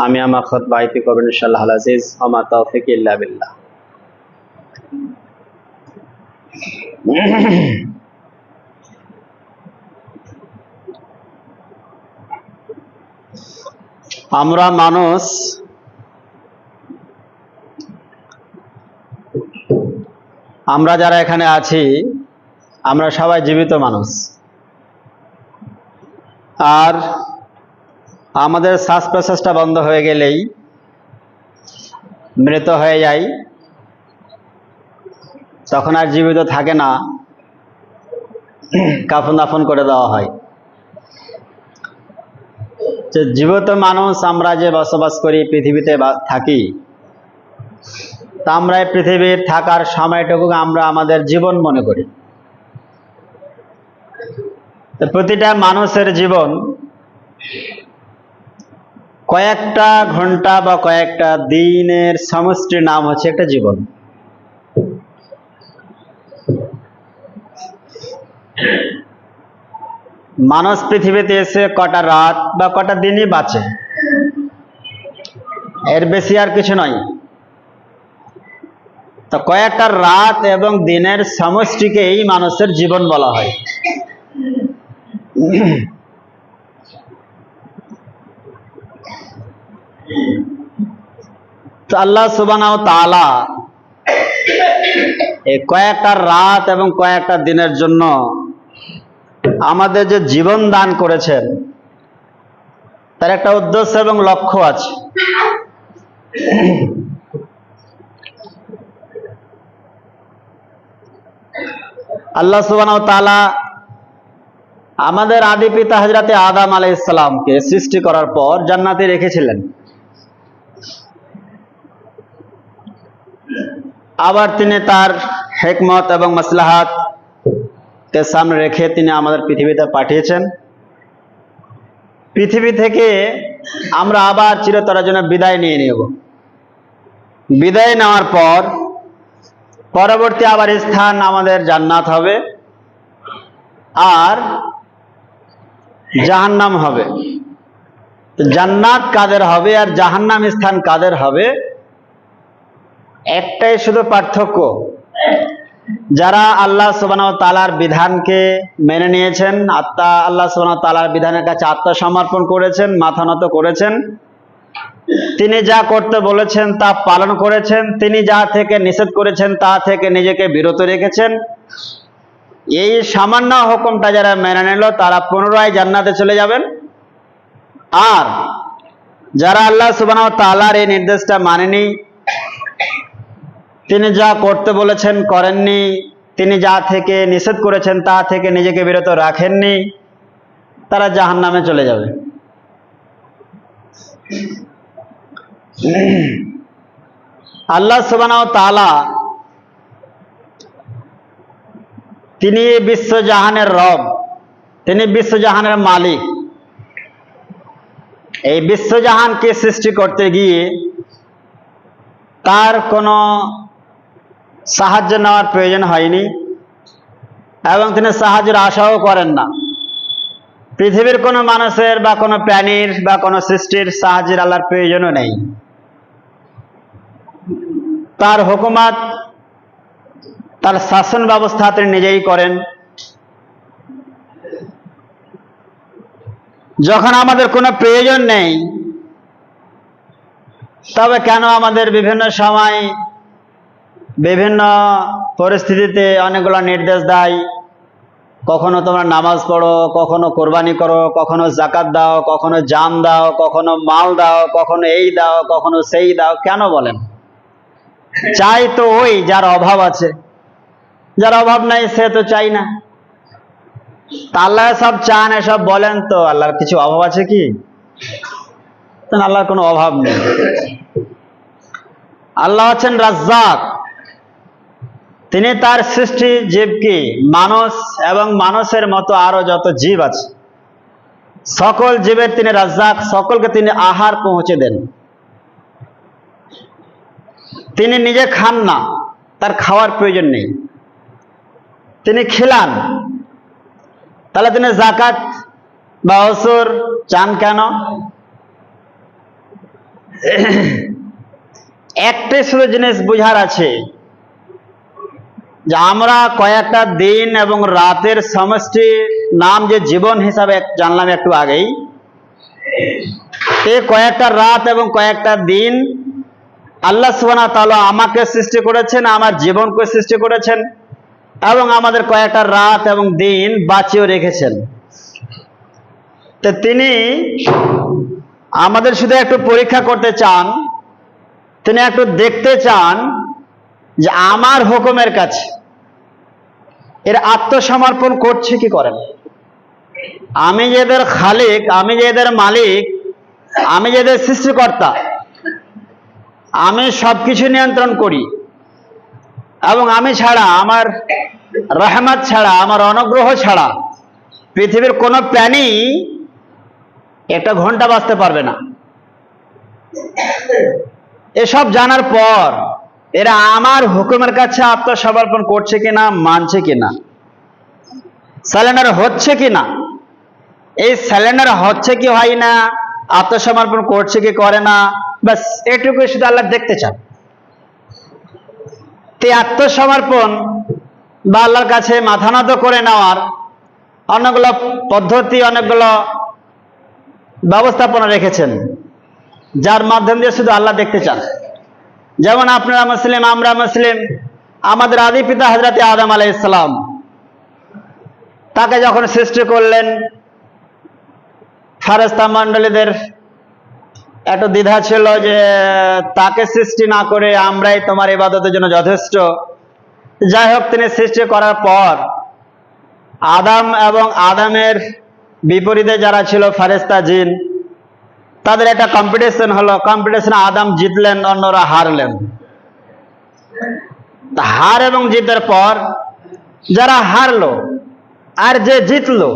আমি আমার খুতবা আইতি করবেন ইনশাআল্লাহ আল আজিজ ওয়া মা তাওফিক ইল্লা বিল্লাহ। আমরা মানুষ, আমরা যারা এখানে আছি আমরা সবাই জীবিত মানুষ। আর আমাদের শ্বাস প্রশ্বাসটা বন্ধ হয়ে গেলেই মৃত হয়ে যায়, তখন আর জীবিত থাকে না, কাফন দাফন করে দেওয়া হয়। যে জীবিত মানুষ আমরা যে বসবাস করি, পৃথিবীতে থাকি, তা আমরা এই পৃথিবীর থাকার সময়টুকু আমরা আমাদের জীবন মনে করি। প্রতিটা মানুষের জীবন কয়েকটা ঘন্টা বা কয়েকটা দিনের সমষ্টির নাম হচ্ছে একটা জীবন। মানুষ পৃথিবীতে এসে কটা রাত বা কটা দিনই বাঁচে, এর বেশি আর কিছু নয়। তো কয়েকটা রাত এবং দিনের সমষ্টিকেই মানুষের জীবন বলা হয়। তো আল্লাহ সুবহানাহু ওয়া তাআলা এই কয়েকটা রাত এবং কয়েকটা দিনের জন্য আমাদের যে জীবন দান করেছেন, তার একটা উদ্দেশ্য এবং লক্ষ্য আছে। আল্লাহ সুবহানাহু ওয়া তাআলা আমাদের আদি পিতা হযরতে আদম আলাইহিস সালামকে সৃষ্টি করার পর জান্নাতে রেখেছিলেন। আবার তিনি তার হিকমত এবং মাসলাহাত কে সামনে রেখে তিনি আমাদের পৃথিবীতে পাঠিয়েছেন। পৃথিবী থেকে আমরা আবার চিরতরের জন্য বিদায় নিয়ে নেব। বিদায় নেওয়ার পর পরবর্তী আবার স্থান আমাদের জান্নাত হবে আর জাহান্নাম হবে। জান্নাত কাদের হবে আর জাহান্নাম স্থান কাদের হবে, একটাই শুধু পার্থক্য, যারা আল্লাহ সুবহানাহু ওয়া তাআলার বিধানকে মেনে নিয়েছেন, আল্লাহ সুবহানাহু ওয়া তাআলার বিধানের কাছে আত্মসমর্পণ করেছেন, মাথা নত করেছেন, তিনি যা করতে বলেছেন তা পালন করেছেন, তিনি যা থেকে নিষেধ করেছেন তা থেকে নিজেকে বিরত রেখেছেন, এই সামান্য হুকুমটা যারা মেনে নিল তারা পুনরায় জান্নাতে চলে যাবেন। আর যারা আল্লাহ সুবহানাহু ওয়া তাআলার এই নির্দেশটা মানেনি, তিনি যা করতে বলেছেন করেননি, তিনি যা থেকে নিষেধ করেছেন তা থেকে নিজেকে বিরত রাখেননি, তারা জাহান্নামে চলে যাবে। আল্লাহ সুবহানাহু ওয়া তাআলা তিনি বিশ্বজাহানের রব, তিনি বিশ্বজাহানের মালিক। এই বিশ্বজাহানকে সৃষ্টি করতে গিয়ে তার কোনো সাহায্য নেওয়ার প্রয়োজন হয়নি এবং তিনি সাহায্যের আশাও করেন না। পৃথিবীর কোনো মানুষের বা কোনো প্রাণীর বা কোনো সৃষ্টির সাহায্যের আল্লাহর প্রয়োজনও নেই। তার হুকুমত, তার শাসন ব্যবস্থা তিনি নিজেই করেন। যখন আমাদের কোনো প্রয়োজন নেই, তবে কেন আমাদের বিভিন্ন সময় বিভিন্ন পরিস্থিতিতে অনেকগুলো নির্দেশ দেয়, কখনো তোমরা নামাজ পড়ো, কখনো কোরবানি করো, কখনো যাকাত দাও, কখনো জান দাও, কখনো মাল দাও, কখনো এই দাও, কখনো সেই দাও। কেন বলেন? চাই তো ওই যার অভাব আছে, যার অভাব নাই সে তো চাই না। আল্লাহ সব চান, এসব বলেন, তো আল্লাহর কিছু অভাব আছে কি? আল্লাহর কোনো অভাব নেই। আল্লাহ হচ্ছেন রাজ্জাক। তিনি তার সৃষ্টি জীবকে, মানুষ এবং মানুষের মতো আরো যত জীব আছে সকল জীবের তিনি রাজ্জাক, সকলকে তিনি আহার পৌঁছে দেন। তিনি নিজে খান না, তার খাওয়ার প্রয়োজন নেই, তিনি খিলান। তাহলে তিনি যাকাত বা ওসর চান কেন? একটাই শুধু জিনিস বুঝার আছে যে আমরা কয়েকটা দিন এবং রাতের সমষ্টি নাম যে জীবন হিসাবে জানলাম একটু আগেই, এই কয়েকটা রাত এবং কয়েকটা দিন আল্লাহ সুবহানাহু ওয়া তাআলা আমাকে সৃষ্টি করেছেন, আমার জীবনকে সৃষ্টি করেছেন এবং আমাদের কয়েকটা রাত এবং দিন বাঁচিয়ে রেখেছেন। তো তিনি আমাদের শুধু একটু পরীক্ষা করতে চান, তিনি একটু দেখতে চান যে আমার হুকুমের কাছে এর আত্মসমর্পণ করছে কি করে না। আমি যে এদের খালিক, আমি যে এদের মালিক, আমি যে এদের সৃষ্টিকর্তা, আমি সবকিছু নিয়ন্ত্রণ করি এবং আমি ছাড়া, আমার রহমত ছাড়া, আমার অনুগ্রহ ছাড়া পৃথিবীর কোনো প্রাণী একটা ঘন্টা বাঁচতে পারবে না। এসব জানার পর এরা আমার হুকুমের কাছে আত্মসমর্পণ করছে কিনা, মানছে কিনা, সারেন্ডার হচ্ছে কিনা, এই সারেন্ডার হচ্ছে কি হয় না, আত্মসমর্পণ করছে কি করে না, বাস এটুকু শুধু আল্লাহ দেখতে চান। এই আত্মসমর্পণ বা আল্লাহর কাছে মাথা নত করে নেওয়ার অনেকগুলো পদ্ধতি, অনেকগুলো ব্যবস্থাপনা রেখেছেন, যার মাধ্যম দিয়ে শুধু আল্লাহ দেখতে চান। যেমন আপনারা মুসলিম, আমরা মুসলিম, আমাদের আদি পিতা হযরত আদম আলাইহিস সালাম, তাকে যখন সৃষ্টি করলেন, ফেরেশতা মণ্ডলীদের একটু দ্বিধা ছিল যে তাকে সৃষ্টি না করে আমরাই তোমার ইবাদতের জন্য যথেষ্ট। যাই হোক, তিনি সৃষ্টি করার পর আদম এবং আদমের বিপরীতে যারা ছিল ফেরেশতা জিন, তাদের একটা কম্পিটিশন হলো। কম্পিটিশনে আদম জিতলেন, অন্যরা হারলেন। হার এবং জিতের পর যারা হারলো আর যে জিতলো,